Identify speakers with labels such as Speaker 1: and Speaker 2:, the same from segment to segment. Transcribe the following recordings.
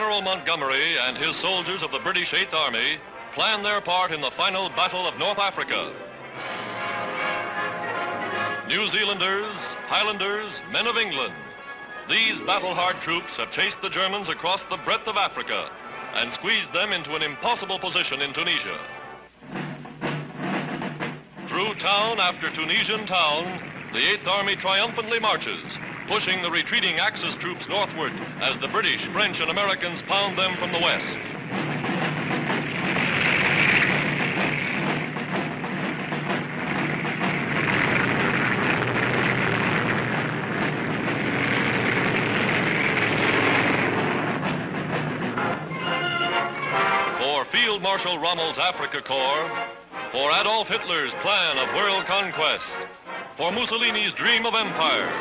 Speaker 1: General Montgomery and his soldiers of the British Eighth Army plan their part in the final Battle of North Africa. New Zealanders, Highlanders, men of England, these battle-hard troops have chased the Germans across the breadth of Africa and squeezed them into an impossible position in Tunisia. Through town after Tunisian town, the Eighth Army triumphantly marches, pushing the retreating Axis troops northward as the British, French, and Americans pound them from the west. For Field Marshal Rommel's Africa Corps, for Adolf Hitler's plan of world conquest, for Mussolini's dream of empire,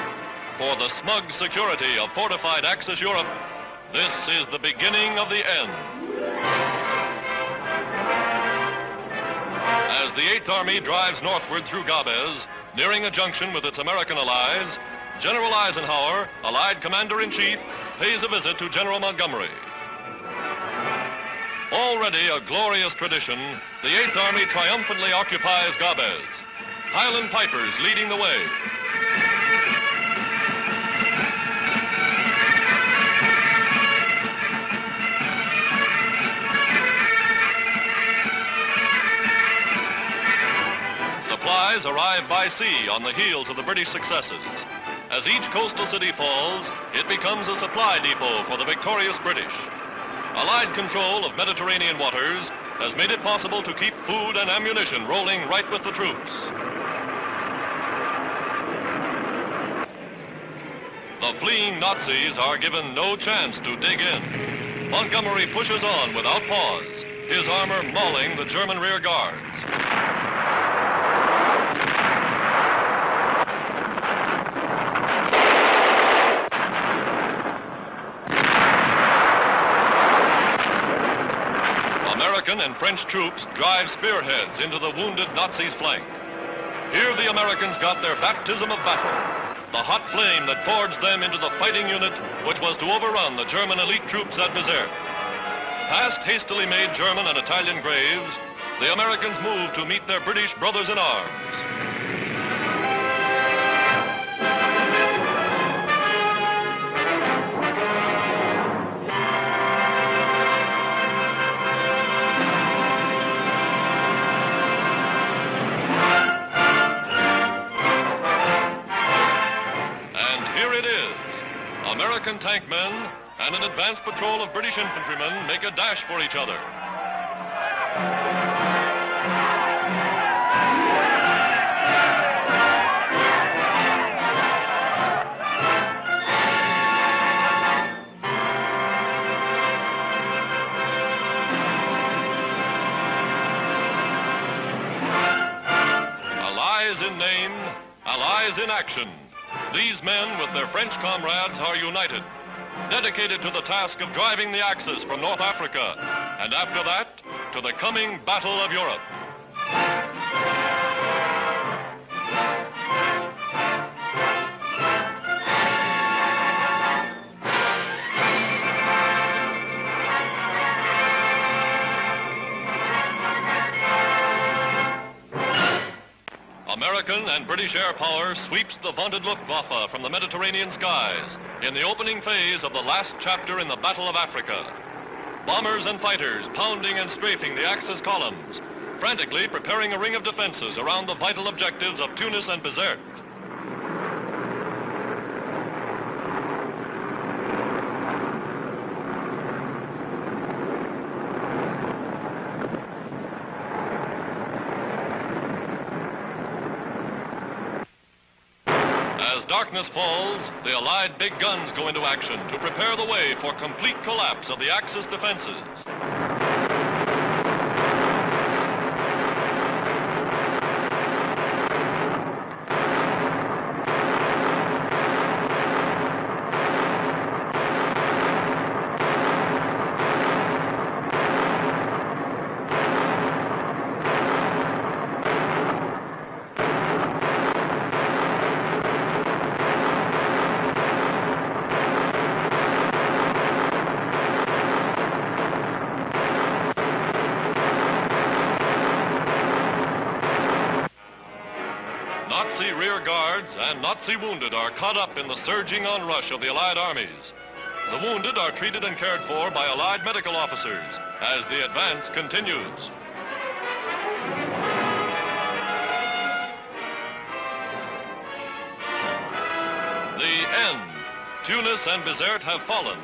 Speaker 1: for the smug security of fortified Axis Europe, this is the beginning of the end. As the Eighth Army drives northward through Gabes, nearing a junction with its American allies, General Eisenhower, Allied Commander-in-Chief, pays a visit to General Montgomery. Already a glorious tradition, the Eighth Army triumphantly occupies Gabes, Highland pipers leading the way. Supplies arrive by sea on the heels of the British successes. As each coastal city falls, it becomes a supply depot for the victorious British. Allied control of Mediterranean waters has made it possible to keep food and ammunition rolling right with the troops. The fleeing Nazis are given no chance to dig in. Montgomery pushes on without pause, his armor mauling the German rear guards. American and French troops drive spearheads into the wounded Nazis' flank. Here the Americans got their baptism of battle, the hot flame that forged them into the fighting unit which was to overrun the German elite troops at Bizerte. Past hastily made German and Italian graves, the Americans moved to meet their British brothers in arms. American tankmen and an advance patrol of British infantrymen make a dash for each other. Allies in name, allies in action. These men, with their French comrades, are united, dedicated to the task of driving the Axis from North Africa, and after that, to the coming Battle of Europe. American and British air power sweeps the vaunted Luftwaffe from the Mediterranean skies in the opening phase of the last chapter in the Battle of Africa. Bombers and fighters pounding and strafing the Axis columns, frantically preparing a ring of defenses around the vital objectives of Tunis and Bizerte. As darkness falls, the Allied big guns go into action to prepare the way for complete collapse of the Axis defenses. Nazi rear guards and Nazi wounded are caught up in the surging onrush of the Allied armies. The wounded are treated and cared for by Allied medical officers as the advance continues. The end. Tunis and Bizerte have fallen,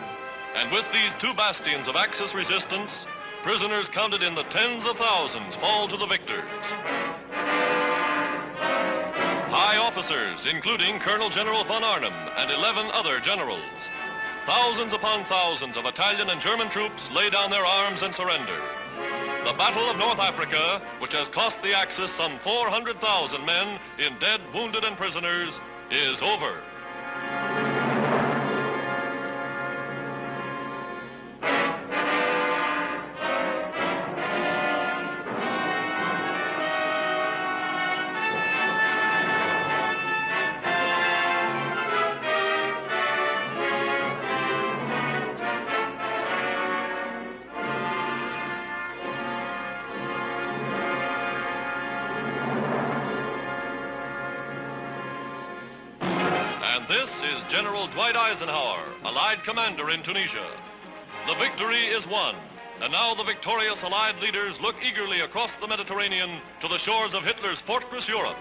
Speaker 1: and with these two bastions of Axis resistance, prisoners counted in the tens of thousands fall to the victors. High officers, including Colonel General von Arnim and 11 other generals. Thousands upon thousands of Italian and German troops lay down their arms and surrender. The Battle of North Africa, which has cost the Axis some 400,000 men in dead, wounded, and prisoners, is over. This is General Dwight Eisenhower, Allied commander in Tunisia. The victory is won, and now the victorious Allied leaders look eagerly across the Mediterranean to the shores of Hitler's fortress Europe.